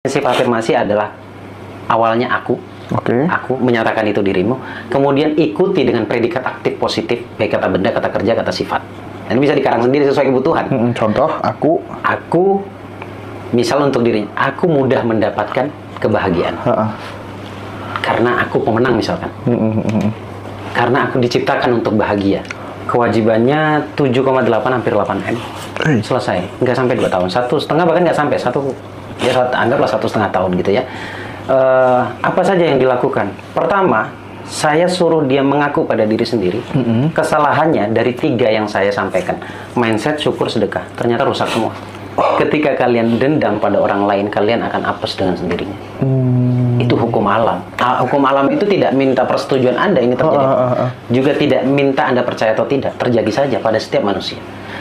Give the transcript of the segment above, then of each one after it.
Prinsip afirmasi adalah awalnya aku menyatakan itu dirimu, kemudian ikuti dengan predikat aktif positif, baik kata benda, kata kerja, kata sifat. Dan bisa dikarang sendiri sesuai kebutuhan. Contoh, aku misal untuk dirinya, aku mudah mendapatkan kebahagiaan. Karena aku pemenang misalkan. Karena aku diciptakan untuk bahagia. Kewajibannya 7,8 hampir 8 M. Selesai. Nggak sampai 2 tahun. 1,5 bahkan nggak sampai. Anggaplah 1,5 tahun gitu ya. Apa saja yang dilakukan? Pertama, saya suruh dia mengaku pada diri sendiri. Kesalahannya dari 3 yang saya sampaikan. Mindset, syukur, sedekah. Ternyata rusak semua. Ketika kalian dendam pada orang lain, kalian akan apes dengan sendirinya. Itu hukum alam. Hukum alam itu tidak minta persetujuan Anda ini terjadi. Juga tidak minta Anda percaya atau tidak. Terjadi saja pada setiap manusia.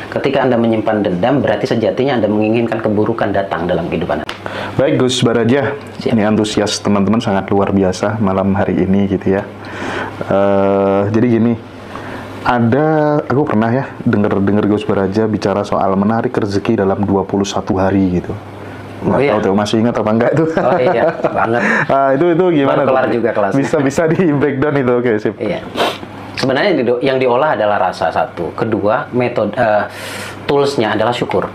Ketika Anda menyimpan dendam, berarti sejatinya Anda menginginkan keburukan datang dalam kehidupan Anda. Baik, Gus Baraja. Ini antusias teman-teman sangat luar biasa malam hari ini gitu ya. Jadi gini, aku pernah ya dengar Gus Baraja bicara soal menarik rezeki dalam 21 hari gitu. Nggak tahu masih ingat apa enggak itu? Oh iya, banget. Itu gimana? Baru kelar juga kelas. Bisa di breakdown itu, oke sip. Iya. Sebenarnya yang diolah adalah rasa satu. Kedua, metode toolsnya adalah syukur.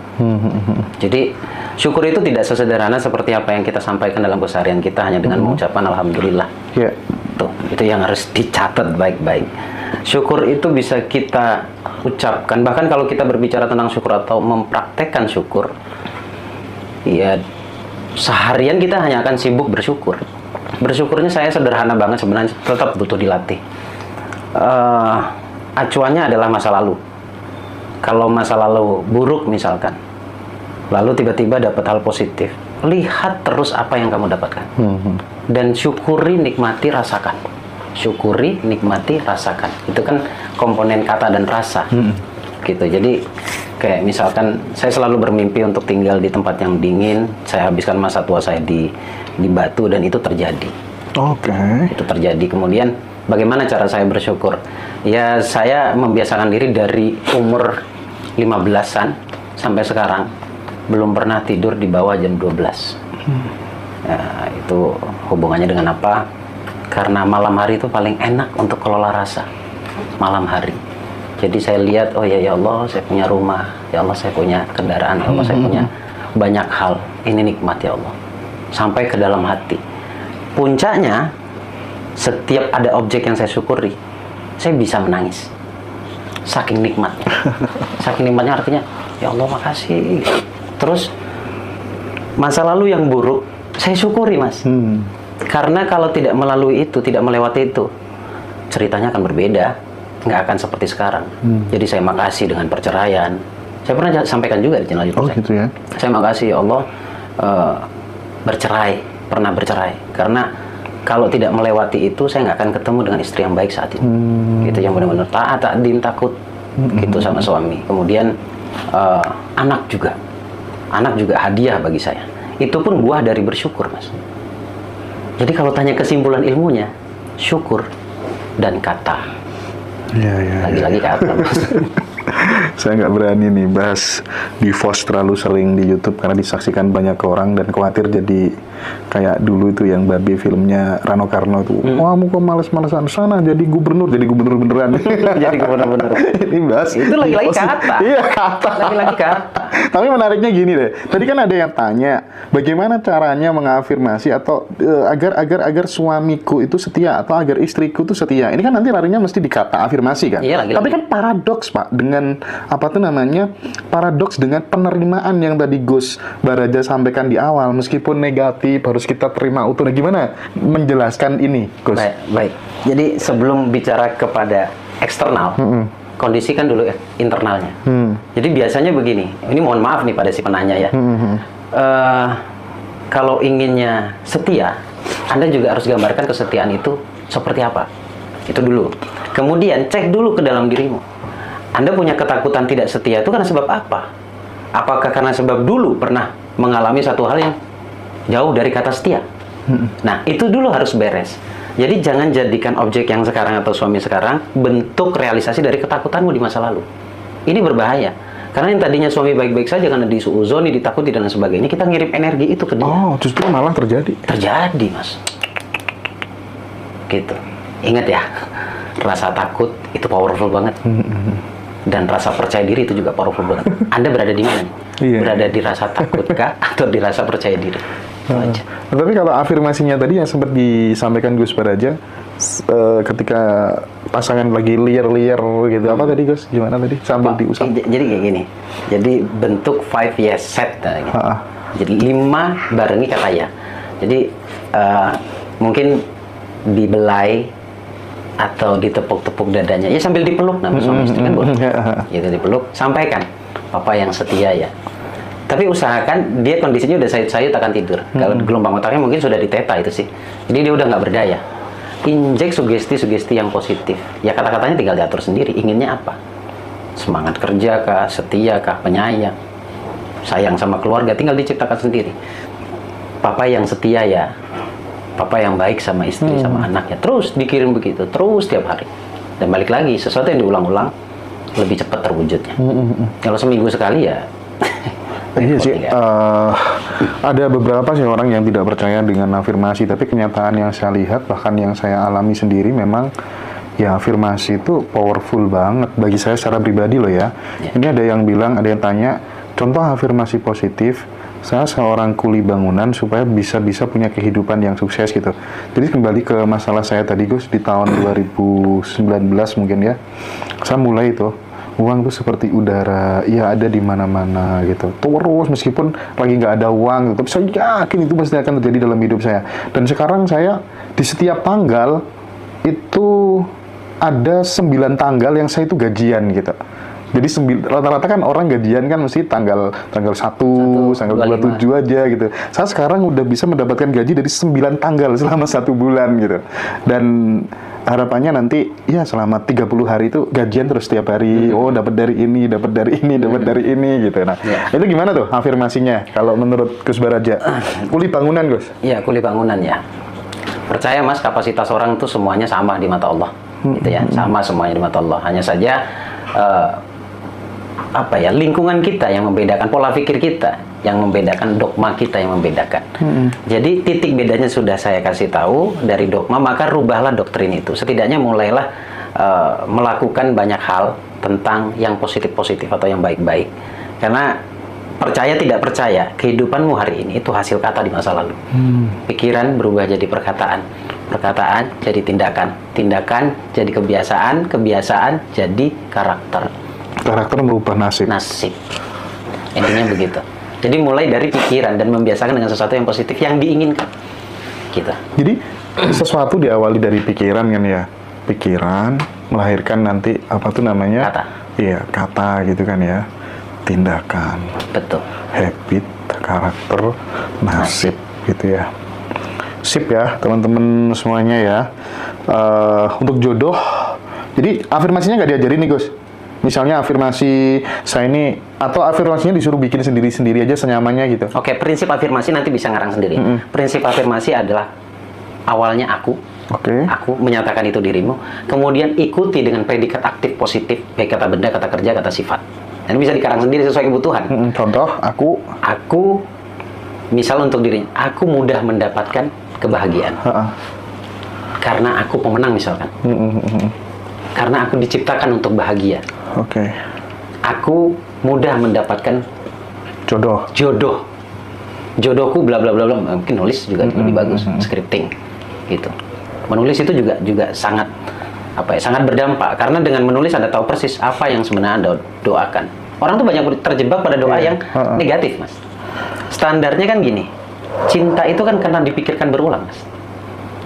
Jadi syukur itu tidak sesederhana seperti apa yang kita sampaikan dalam keseharian kita hanya dengan mengucapkan alhamdulillah. Tuh, itu yang harus dicatat baik-baik. Syukur itu bisa kita ucapkan, bahkan kalau kita berbicara tentang syukur atau mempraktekkan syukur, ya seharian kita hanya akan sibuk bersyukur. Bersyukurnya saya sederhana banget sebenarnya, tetap butuh dilatih. Acuannya adalah masa lalu. Kalau masa lalu buruk misalkan, lalu tiba-tiba dapat hal positif, lihat terus apa yang kamu dapatkan. Dan syukuri, nikmati, rasakan. Syukuri, nikmati, rasakan. Itu kan komponen kata dan rasa. Gitu. Jadi kayak misalkan saya selalu bermimpi untuk tinggal di tempat yang dingin. Saya habiskan masa tua saya di Batu dan itu terjadi. Itu terjadi. Kemudian bagaimana cara saya bersyukur? Ya saya membiasakan diri dari umur 15-an sampai sekarang belum pernah tidur di bawah jam 12. Ya, itu hubungannya dengan apa? Karena malam hari itu paling enak untuk kelola rasa. Malam hari. Jadi saya lihat, oh ya Allah, saya punya rumah. Ya Allah, saya punya kendaraan. Ya Allah, saya punya banyak hal. Ini nikmat ya Allah. Sampai ke dalam hati. Puncaknya, setiap ada objek yang saya syukuri, saya bisa menangis. Saking nikmatnya. Saking nikmatnya artinya, ya Allah makasih. Terus, masa lalu yang buruk, saya syukuri mas. Karena kalau tidak melalui itu, tidak melewati itu, ceritanya akan berbeda. Nggak akan seperti sekarang. Jadi saya makasih dengan perceraian. Saya pernah sampaikan juga di channel YouTube saya. Gitu ya? Saya makasih ya Allah pernah bercerai. Karena kalau tidak melewati itu, saya nggak akan ketemu dengan istri yang baik saat ini. Gitu, yang benar-benar taat, takut, gitu sama suami. Kemudian anak juga hadiah bagi saya. Itu pun buah dari bersyukur, mas. Jadi kalau tanya kesimpulan ilmunya, syukur dan kata. Lagi-lagi kata, mas. Saya nggak berani nih bahas divorce terlalu sering di YouTube karena disaksikan banyak orang dan khawatir jadi kayak dulu itu yang Babe filmnya Rano Karno itu. Wah, kamu kok males-malesan sana jadi gubernur beneran. Jadi gubernur. Ini bahas. Itu lagi-lagi kata. Iya, kata. Lagi-lagi kata. Tapi menariknya gini deh. Tadi kan ada yang tanya, bagaimana caranya mengafirmasi atau agar suamiku itu setia atau agar istriku itu setia. Ini kan nanti larinya mesti di kata afirmasi kan. Iya, lagi-lagi. Tapi kan paradoks, Pak, dengan paradoks dengan penerimaan yang tadi Gus Baraja sampaikan di awal, meskipun negatif harus kita terima utuh. Nah, gimana menjelaskan ini, Gus? Baik. Jadi sebelum bicara kepada eksternal, kondisikan dulu internalnya. Jadi biasanya begini, ini mohon maaf nih pada si penanya ya. Kalau inginnya setia, Anda juga harus gambarkan kesetiaan itu seperti apa. Itu dulu. Kemudian cek dulu ke dalam dirimu. Anda punya ketakutan tidak setia itu karena sebab apa? Apakah karena sebab dulu pernah mengalami satu hal yang jauh dari kata setia? Nah, itu dulu harus beres. Jadi jangan jadikan objek yang sekarang atau suami sekarang bentuk realisasi dari ketakutanmu di masa lalu. Ini berbahaya. Karena yang tadinya suami baik-baik saja karena disuuzoni, ditakuti dan sebagainya, kita ngirim energi itu ke dia. Oh, justru malah terjadi. Terjadi, Mas. Gitu. Ingat ya, rasa takut itu powerful banget. Dan rasa percaya diri itu juga powerful banget. Anda berada di mana? Iya. Berada di rasa takut kah atau di rasa percaya diri? Itu aja. Tapi kalau afirmasinya tadi yang sempat disampaikan Gus Baraja, ketika pasangan lagi liar-liar gitu, apa tadi Gus? Gimana tadi? Sambil diusap. Jadi kayak gini. Jadi bentuk 5 yes set. Gitu. Jadi 5 barengi kata ya. Jadi mungkin dibelai atau ditepuk-tepuk dadanya. Ya sambil dipeluk, namanya suami istri kan boleh. Gitu dipeluk, sampaikan, Papa yang setia ya. Tapi usahakan dia kondisinya udah sayut-sayut akan tidur. Kalau gelombang otaknya mungkin sudah diteta itu sih. Jadi dia udah nggak berdaya. Injek sugesti-sugesti yang positif. Ya kata-katanya tinggal diatur sendiri. Inginnya apa? Semangat kerja kah? Setia kah? Penyayang? Sayang sama keluarga? Tinggal diciptakan sendiri. Papa yang setia ya. Papa yang baik sama istri, sama anaknya. Terus dikirim begitu. Terus tiap hari. Dan balik lagi. Sesuatu yang diulang-ulang lebih cepat terwujudnya. Kalau seminggu sekali ya... Iya sih, ada beberapa sih orang yang tidak percaya dengan afirmasi, tapi kenyataan yang saya lihat, bahkan yang saya alami sendiri, memang ya afirmasi itu powerful banget bagi saya secara pribadi loh ya. Ini ada yang bilang, ada yang tanya, contoh afirmasi positif, saya seorang kuli bangunan supaya bisa punya kehidupan yang sukses gitu. Jadi kembali ke masalah saya tadi Gus, di tahun 2019 mungkin ya, saya mulai itu. Uang itu seperti udara, ya ada di mana-mana gitu. Terus meskipun lagi nggak ada uang, tapi saya yakin itu pasti akan terjadi dalam hidup saya. Dan sekarang saya di setiap tanggal itu ada 9 tanggal yang saya itu gajian gitu. Jadi rata-rata kan orang gajian kan mesti tanggal 1, tanggal 27 aja gitu. Saya sekarang udah bisa mendapatkan gaji dari 9 tanggal selama 1 bulan gitu. Dan harapannya nanti ya selama 30 hari itu gajian terus setiap hari. Oh, dapat dari ini, dapat dari ini, dapat dari ini gitu. Nah, itu gimana tuh afirmasinya kalau menurut Gus Baraja? Kuli bangunan, Gus. Iya, kuli bangunan ya. Percaya Mas, kapasitas orang itu semuanya sama di mata Allah. Gitu ya, sama semuanya di mata Allah. Hanya saja lingkungan kita yang membedakan, pola pikir kita yang membedakan, dogma kita yang membedakan. Jadi titik bedanya sudah saya kasih tahu dari dogma, maka rubahlah doktrin itu. Setidaknya mulailah melakukan banyak hal tentang yang positif-positif atau yang baik-baik. Karena percaya tidak percaya, kehidupanmu hari ini itu hasil kata di masa lalu. Pikiran berubah jadi perkataan, perkataan jadi tindakan, tindakan jadi kebiasaan, kebiasaan jadi karakter. Karakter merubah nasib. Nasib. Intinya begitu. Jadi mulai dari pikiran dan membiasakan dengan sesuatu yang positif yang diinginkan. Gitu. Jadi sesuatu diawali dari pikiran kan ya. Pikiran melahirkan nanti apa tuh namanya? Kata. Iya, kata gitu kan ya. Tindakan. Betul. Habit, karakter, nasib gitu ya. Sip ya, teman-teman semuanya ya. Untuk jodoh, jadi afirmasinya nggak diajarin nih Gus. Misalnya afirmasi saya ini, atau afirmasinya disuruh bikin sendiri-sendiri aja senyamannya gitu. Oke, prinsip afirmasi nanti bisa ngarang sendiri. Prinsip afirmasi adalah awalnya aku. Aku menyatakan itu dirimu. Kemudian ikuti dengan predikat aktif positif, baik kata benda, kata kerja, kata sifat. Dan bisa dikarang sendiri sesuai kebutuhan. Contoh, aku misal untuk dirinya, aku mudah mendapatkan kebahagiaan. Karena aku pemenang misalkan. Karena aku diciptakan untuk bahagia. Aku mudah mendapatkan jodoh. Jodohku bla bla bla bla. Mungkin nulis juga lebih bagus, scripting gitu. Menulis itu juga sangat sangat berdampak karena dengan menulis Anda tahu persis apa yang sebenarnya Anda doakan. Orang tuh banyak terjebak pada doa yang negatif, Mas. Standarnya kan gini. Cinta itu kan karena dipikirkan berulang, Mas.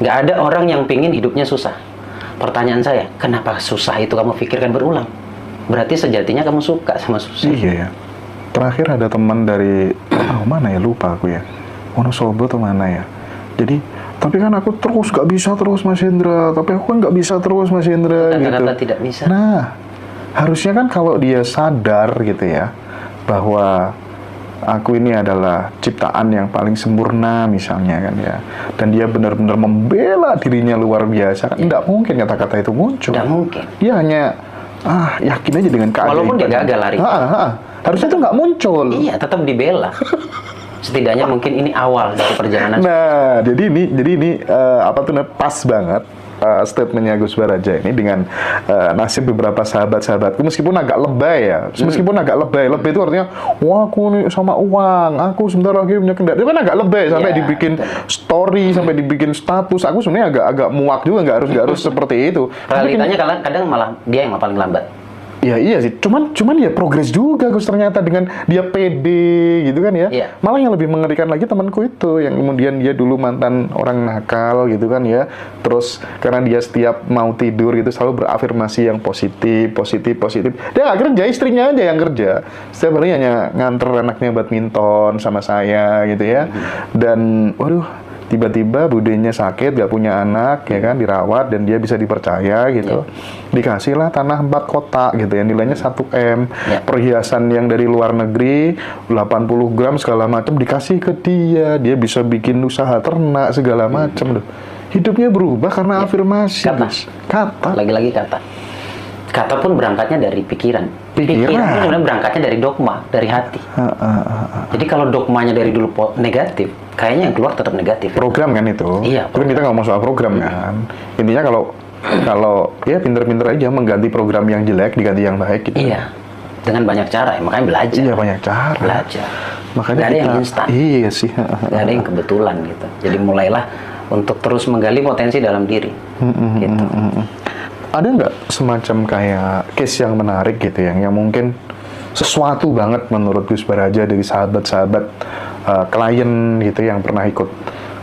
Nggak ada orang yang pingin hidupnya susah. Pertanyaan saya, kenapa susah itu kamu pikirkan berulang? Berarti sejatinya kamu suka sama susah. Iya ya. Terakhir ada teman dari mana ya, lupa aku ya. Wonosobo atau mana ya. Jadi, tapi kan aku terus gak bisa terus Mas Hendra. Tapi aku kan gak bisa terus Mas Hendra. Kata-kata gitu. tidak bisa. Nah, harusnya kan kalau dia sadar gitu ya, bahwa aku ini adalah ciptaan yang paling sempurna misalnya kan ya, dan dia benar-benar membela dirinya luar biasa, kan nggak mungkin kata-kata itu muncul. Nggak mungkin. Dia hanya yakin aja dengan keadaan. Walaupun dia gagal lari. Harusnya itu nggak muncul. Iya, tetap dibela. Setidaknya mungkin ini awal dari perjalanan. Nah, jadi ini apa tuh pas banget statementnya Gus Baraja ini dengan nasib beberapa sahabat-sahabatku, meskipun agak lebay ya, meskipun agak lebay itu artinya, wah aku nih sama uang, aku sebentar lagi punya kendaraan, itu kan agak lebay sampai dibikin story, sampai dibikin status. Aku sebenarnya agak muak juga, nggak harus seperti itu. Realitanya kadang malah dia yang paling lambat. Ya iya sih, cuman ya progres juga Gus ternyata dengan dia pede gitu kan ya. Iya. Malah yang lebih mengerikan lagi temanku itu yang kemudian dia dulu mantan orang nakal gitu kan ya. Terus karena dia setiap mau tidur gitu selalu berafirmasi yang positif. Dia nggak kerja, istrinya aja yang kerja. Setiap hari hanya nganter anaknya badminton sama saya gitu ya. Dan waduh, tiba-tiba budenya sakit, gak punya anak, ya kan, dirawat, dan dia bisa dipercaya, gitu. Dikasihlah tanah 4 kotak, gitu ya, nilainya 1 M. Perhiasan yang dari luar negeri, 80 gram, segala macam, dikasih ke dia. Dia bisa bikin usaha ternak, segala macam, loh. Hidupnya berubah karena afirmasi. Kata. Lagi-lagi kata. Kata pun berangkatnya dari pikiran. Pikiran itu sebenarnya berangkatnya dari dogma, dari hati. Jadi kalau dogmanya dari dulu negatif, kayaknya yang keluar tetap negatif. Program kan itu. Iya. Tapi kita nggak mau soal program kan. Intinya kalau ya pinter-pinter aja mengganti program yang jelek diganti yang baik gitu. Iya. Dengan banyak cara, makanya belajar. Iya, banyak cara. Belajar. Makanya gak ada yang instan. Iya sih. Gak ada yang kebetulan gitu. Jadi mulailah untuk terus menggali potensi dalam diri. Gitu. Ada nggak semacam kayak case yang menarik gitu yang mungkin sesuatu banget menurut Gus Baraja dari sahabat-sahabat klien gitu yang pernah ikut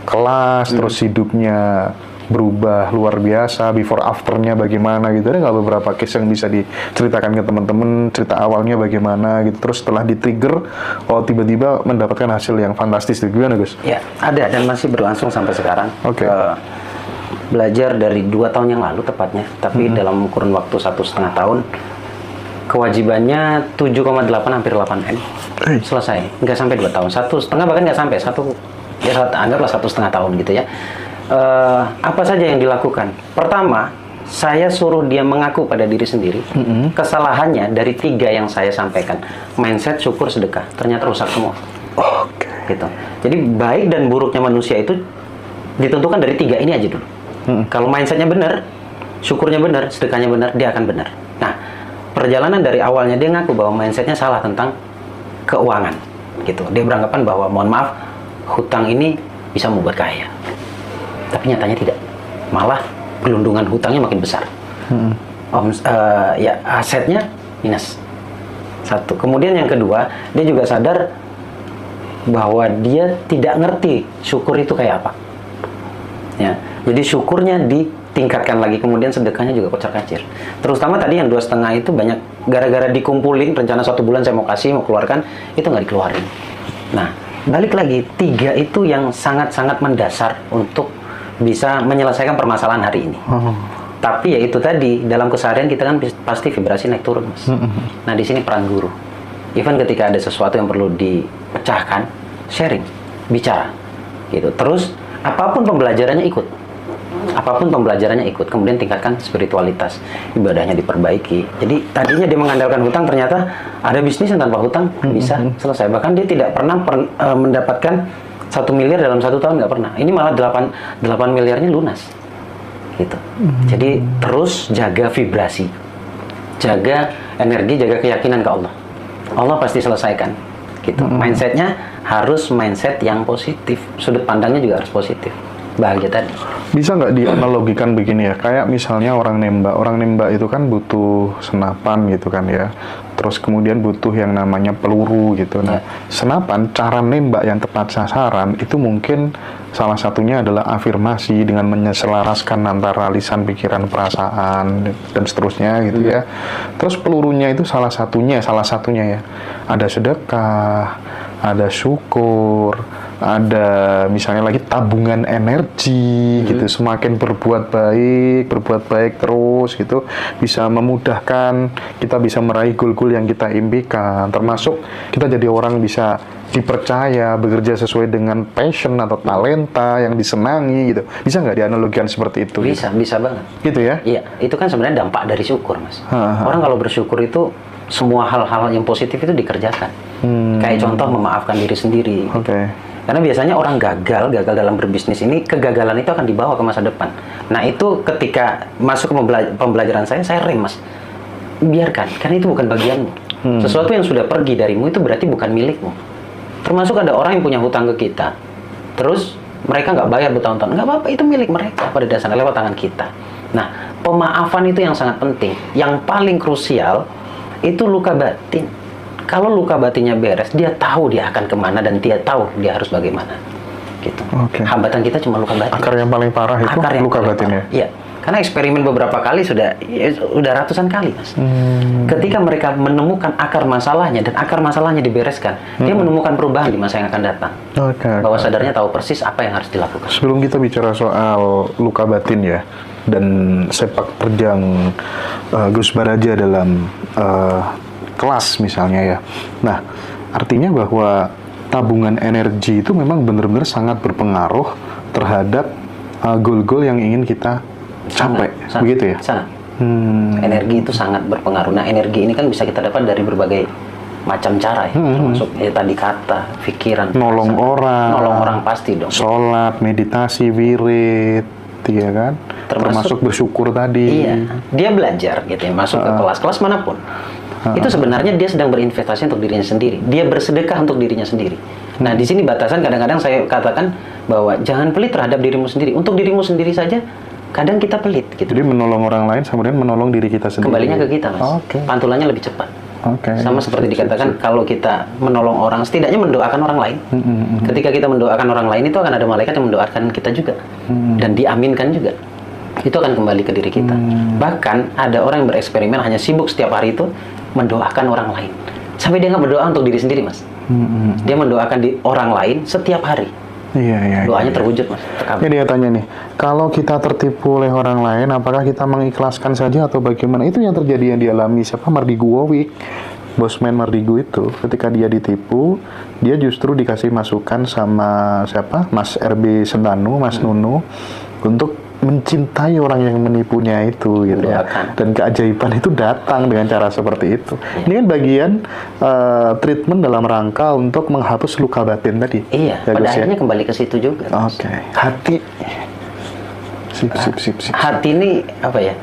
kelas terus hidupnya berubah luar biasa, before afternya bagaimana gitu. Ada nggak beberapa case yang bisa diceritakan ke teman-teman, cerita awalnya bagaimana gitu, terus setelah di-trigger tiba-tiba mendapatkan hasil yang fantastis gitu. Gimana Gus? Ya, ada dan masih berlangsung sampai sekarang. Oke. Belajar dari 2 tahun yang lalu tepatnya, tapi dalam kurun waktu 1,5 tahun, kewajibannya 7,8 hampir 8 M. Selesai, nggak sampai 2 tahun, 1,5 bahkan nggak sampai, anggaplah 1,5 tahun gitu ya. Apa saja yang dilakukan? Pertama, saya suruh dia mengaku pada diri sendiri kesalahannya dari 3 yang saya sampaikan. Mindset, syukur, sedekah, ternyata rusak semua. Gitu. Jadi baik dan buruknya manusia itu ditentukan dari 3 ini aja dulu. Kalau mindsetnya benar, syukurnya benar, sedekahnya benar, dia akan benar. Nah, perjalanan dari awalnya dia ngaku bahwa mindsetnya salah tentang keuangan, gitu. Dia beranggapan bahwa, mohon maaf, hutang ini bisa membuat kaya. Tapi nyatanya tidak. Malah gelundungan hutangnya makin besar. Asetnya minus. 1. Kemudian yang kedua, dia juga sadar bahwa dia tidak ngerti syukur itu kayak apa. Ya, jadi syukurnya ditingkatkan lagi, kemudian sedekahnya juga kocar-kacir. Terutama tadi yang 2,5 itu banyak gara-gara dikumpulin, rencana 1 bulan saya mau kasih, mau keluarkan, itu nggak dikeluarin. Nah, balik lagi, 3 itu yang sangat-sangat mendasar untuk bisa menyelesaikan permasalahan hari ini. Tapi ya itu tadi, dalam keseharian kita kan pasti vibrasi naik turun, Mas. Nah, di sini peran guru. Even ketika ada sesuatu yang perlu dipecahkan, sharing, bicara, gitu. Terus apapun pembelajarannya ikut. Kemudian tingkatkan spiritualitas, ibadahnya diperbaiki. Jadi tadinya dia mengandalkan hutang, ternyata ada bisnis yang tanpa hutang bisa selesai. Bahkan dia tidak pernah mendapatkan 1 miliar dalam 1 tahun, nggak pernah. Ini malah 8 miliarnya lunas. Gitu. Jadi terus jaga vibrasi, jaga energi, jaga keyakinan ke Allah. Allah pasti selesaikan. Gitu. Mindsetnya harus mindset yang positif, sudut pandangnya juga harus positif. Bahagia tadi. Bisa nggak dianalogikan begini ya, kayak misalnya orang nembak itu kan butuh senapan gitu kan ya, terus kemudian butuh yang namanya peluru gitu. Nah, senapan, cara nembak yang tepat sasaran itu mungkin salah satunya adalah afirmasi dengan menyelaraskan antara lisan, pikiran, perasaan dan seterusnya gitu ya. Terus pelurunya itu salah satunya ya, ada sedekah, ada syukur, ada misalnya lagi tabungan energi gitu. Semakin berbuat baik terus gitu, bisa memudahkan kita bisa meraih goal-goal yang kita impikan, termasuk kita jadi orang bisa dipercaya, bekerja sesuai dengan passion atau talenta yang disenangi gitu. Bisa nggak dianalogikan seperti itu? Bisa banget. Gitu ya? Iya, itu kan sebenarnya dampak dari syukur, Mas. Orang kalau bersyukur itu semua hal-hal yang positif itu dikerjakan. Kayak contoh memaafkan diri sendiri. Oke. Karena biasanya orang gagal dalam berbisnis ini, kegagalan itu akan dibawa ke masa depan. Nah itu ketika masuk ke pembelajaran saya rem Mas. Biarkan, karena itu bukan bagianmu. Sesuatu yang sudah pergi darimu itu berarti bukan milikmu. Termasuk ada orang yang punya hutang ke kita, terus mereka nggak bayar bertahun-tahun, nggak apa-apa, itu milik mereka pada dasarnya lewat tangan kita. Nah, pemaafan itu yang sangat penting. Yang paling krusial itu luka batin. Kalau luka batinnya beres, dia tahu dia akan kemana dan dia tahu dia harus bagaimana. Gitu. Hambatan kita cuma luka batin. Akar yang paling parah itu luka batin ya? Iya. Karena eksperimen beberapa kali sudah ratusan kali, Mas. Ketika mereka menemukan akar masalahnya dan akar masalahnya dibereskan, dia menemukan perubahan di masa yang akan datang. Bahwa sadarnya tahu persis apa yang harus dilakukan. Sebelum kita bicara soal luka batin ya, dan sepak terjang Gus Baraja dalam kelas misalnya ya. Nah, artinya bahwa tabungan energi itu memang benar-benar sangat berpengaruh terhadap goal-goal yang ingin kita capai, begitu ya? Sangat. Energi itu sangat berpengaruh. Nah, energi ini kan bisa kita dapat dari berbagai macam cara ya, termasuk tadi kata, pikiran, nolong orang pasti dong. Sholat, meditasi, wirid, ya kan? Termasuk bersyukur tadi. Iya, dia belajar gitu ya, masuk ke kelas manapun. Itu sebenarnya dia sedang berinvestasi untuk dirinya sendiri. Dia bersedekah untuk dirinya sendiri. Nah, di sini batasan kadang-kadang saya katakan bahwa jangan pelit terhadap dirimu sendiri. Untuk dirimu sendiri saja kadang kita pelit gitu. Jadi menolong orang lain kemudian menolong diri kita sendiri. Kembalinya ke kita, Mas. Pantulannya lebih cepat. Sama seperti dikatakan kalau kita menolong orang, setidaknya mendoakan orang lain. Ketika kita mendoakan orang lain itu akan ada malaikat yang mendoakan kita juga. Dan diaminkan juga. Itu akan kembali ke diri kita. Bahkan ada orang yang bereksperimen hanya sibuk setiap hari itu mendoakan orang lain. Sampai dia nggak berdoa untuk diri sendiri, Mas. Dia mendoakan di orang lain setiap hari. Doanya terwujud, Mas. Ini dia tanya nih, kalau kita tertipu oleh orang lain, apakah kita mengikhlaskan saja atau bagaimana? Itu yang terjadi yang dialami siapa? Mardigu Wowik, bosman Mardigu itu. Ketika dia ditipu, dia justru dikasih masukan sama siapa? Mas RB Sentanu, Mas Nunu, untuk mencintai orang yang menipunya itu gitu ya. Dan keajaiban itu datang dengan cara seperti itu. Ini kan bagian treatment dalam rangka untuk menghapus luka batin tadi. Iya, pada akhirnya kembali ke situ juga. Hati. Sip. Hati ini apa ya?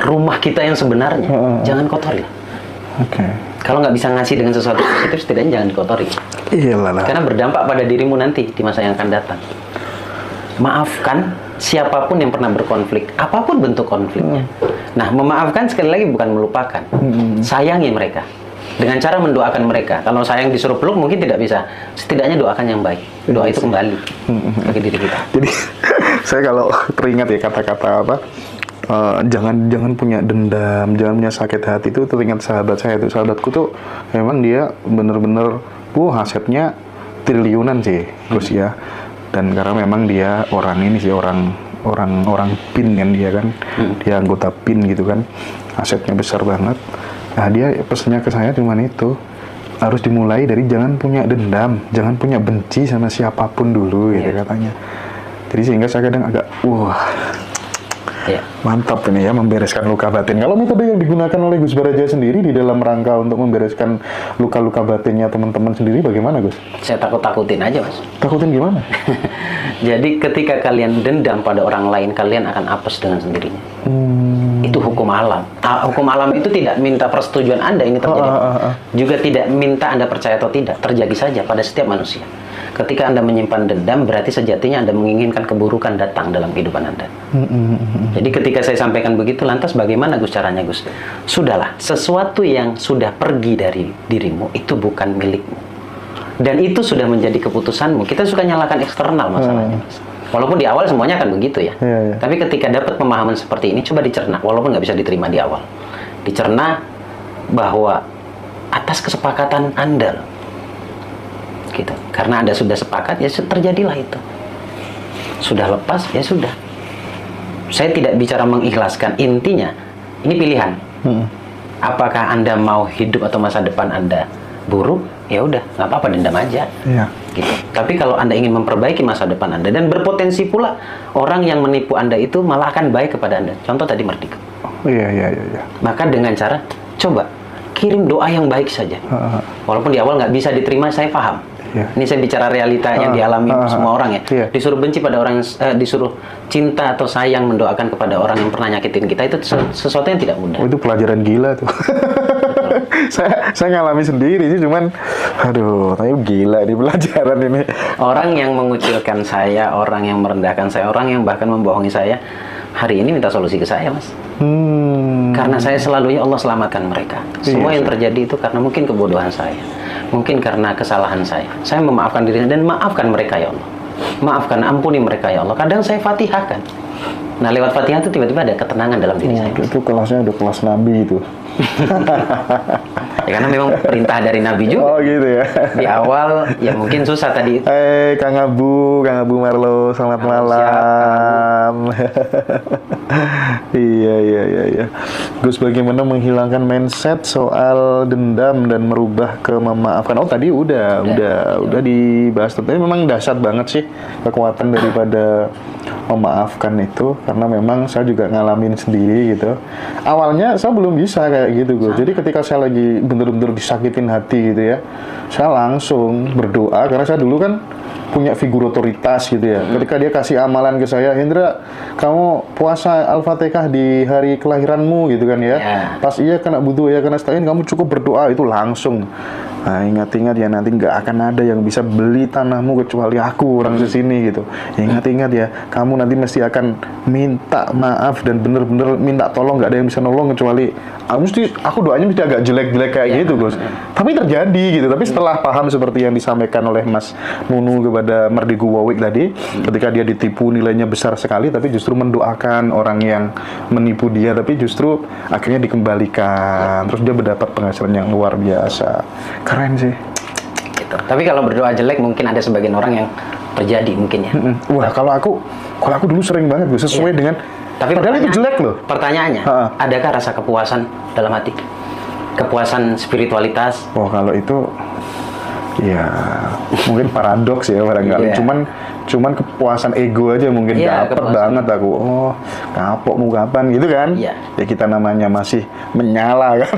Rumah kita yang sebenarnya. Jangan kotori. Kalau nggak bisa ngasih dengan sesuatu positif, setidaknya jangan dikotori. Karena berdampak pada dirimu nanti di masa yang akan datang. Maafkan siapapun yang pernah berkonflik, apapun bentuk konfliknya. Nah, memaafkan sekali lagi bukan melupakan. Sayangi mereka dengan cara mendoakan mereka. Kalau sayang disuruh peluk mungkin tidak bisa. Setidaknya doakan yang baik. Doa itu kembali bagi diri kita. Jadi saya kalau teringat ya kata-kata apa? Jangan punya dendam, jangan punya sakit hati, itu teringat sahabat saya itu. Sahabatku tuh memang dia bener-bener asetnya triliunan sih, Gus ya. Dan karena memang dia orang PIN kan dia kan, dia anggota PIN gitu kan, asetnya besar banget. Nah dia pesannya ke saya cuma itu, harus dimulai dari jangan punya dendam, jangan punya benci sama siapapun dulu gitu katanya. Jadi sehingga saya kadang agak mantap ini ya, membereskan luka batin. Kalau metode yang digunakan oleh Gus Baraja sendiri di dalam rangka untuk membereskan luka-luka batinnya teman-teman sendiri bagaimana, Gus? Saya takut-takutin aja, Mas. Takutin gimana? Jadi ketika kalian dendam pada orang lain, kalian akan apes dengan sendirinya. Itu hukum alam. Hukum alam itu tidak minta persetujuan Anda ini terjadi. Juga tidak minta Anda percaya atau tidak. Terjadi saja pada setiap manusia. Ketika Anda menyimpan dendam, berarti sejatinya Anda menginginkan keburukan datang dalam kehidupan Anda. Jadi ketika saya sampaikan begitu, lantas bagaimana Gus caranya, Gus? Sudahlah, sesuatu yang sudah pergi dari dirimu, itu bukan milikmu. Dan itu sudah menjadi keputusanmu. Kita suka nyalakan eksternal masalahnya, Mas. Walaupun di awal semuanya akan begitu ya. Tapi ketika dapat pemahaman seperti ini, coba dicerna. Walaupun nggak bisa diterima di awal. Dicerna bahwa atas kesepakatan Anda, gitu. Karena Anda sudah sepakat, ya terjadilah itu. Sudah lepas, ya sudah. Saya tidak bicara mengikhlaskan. Intinya, ini pilihan. Apakah Anda mau hidup atau masa depan Anda buruk? Ya udah, nggak apa-apa, dendam aja. Gitu. Tapi kalau Anda ingin memperbaiki masa depan Anda, dan berpotensi pula orang yang menipu Anda itu malah akan baik kepada Anda. Contoh tadi Mardigu. Iya. Maka dengan cara, coba kirim doa yang baik saja. Walaupun di awal nggak bisa diterima, saya paham. Ini saya bicara realita yang dialami semua orang ya. Disuruh benci pada orang yang, disuruh cinta atau sayang mendoakan kepada orang yang pernah nyakitin kita, itu sesuatu yang tidak mudah. Itu pelajaran gila tuh. saya ngalami sendiri sih, cuman aduh, tapi gila ini pelajaran ini. Orang yang mengucilkan saya, orang yang merendahkan saya, orang yang bahkan membohongi saya, hari ini minta solusi ke saya, Mas. Karena saya selalu, ya Allah selamatkan mereka. Semua yang terjadi itu karena mungkin kebodohan saya, mungkin karena kesalahan saya. Saya memaafkan dirinya dan maafkan mereka ya Allah. Maafkan, ampuni mereka ya Allah. Kadang saya fatihahkan. Nah, lewat fatihah itu tiba-tiba ada ketenangan dalam diri saya. Itu kelasnya udah kelas Nabi itu. Ya, karena memang perintah dari Nabi juga. Oh gitu ya. Di awal ya mungkin susah tadi. Kang Abu Marlo, selamat malam. Iya. Gus, bagaimana menghilangkan mindset soal dendam dan merubah ke memaafkan? Oh tadi udah dibahas. Tapi memang dahsyat banget sih kekuatan daripada memaafkan itu, karena memang saya juga ngalamin sendiri gitu. Awalnya saya belum bisa kayak gitu, Gus. Jadi ketika saya lagi bener-bener disakitin hati gitu ya, saya langsung berdoa, karena saya dulu kan punya figur otoritas gitu ya. Ketika dia kasih amalan ke saya, Hendra, kamu puasa Al-Fatihah di hari kelahiranmu gitu kan ya. Pas iya kena butuh ya, kena setain, kamu cukup berdoa, itu langsung. Nah, ingat-ingat ya, nanti nggak akan ada yang bisa beli tanahmu kecuali aku, orang sini gitu. Ingat-ingat ya, kamu nanti mesti akan minta maaf dan bener-bener minta tolong, nggak ada yang bisa nolong kecuali aku doanya mesti agak jelek-jelek kayak gitu, Gus. Tapi terjadi gitu. Tapi setelah paham seperti yang disampaikan oleh Mas Nunu kepada Merdigu Wawik tadi, ketika dia ditipu nilainya besar sekali, tapi justru mendoakan orang yang menipu dia, tapi justru akhirnya dikembalikan. Terus dia mendapat penghasilan yang luar biasa. Keren sih. Gitu. Tapi kalau berdoa jelek mungkin ada sebagian orang yang terjadi mungkin ya. Wah, kalau aku dulu sering banget Gus, sesuai dengan. Tapi padahal itu jelek loh. Pertanyaannya, adakah rasa kepuasan dalam hati? Kepuasan spiritualitas? Oh, kalau itu ya mungkin paradoks ya barangkali. Cuman kepuasan ego aja mungkin dapet banget aku. Oh, kapok mau kapan gitu kan? Ya kita namanya masih menyala kan.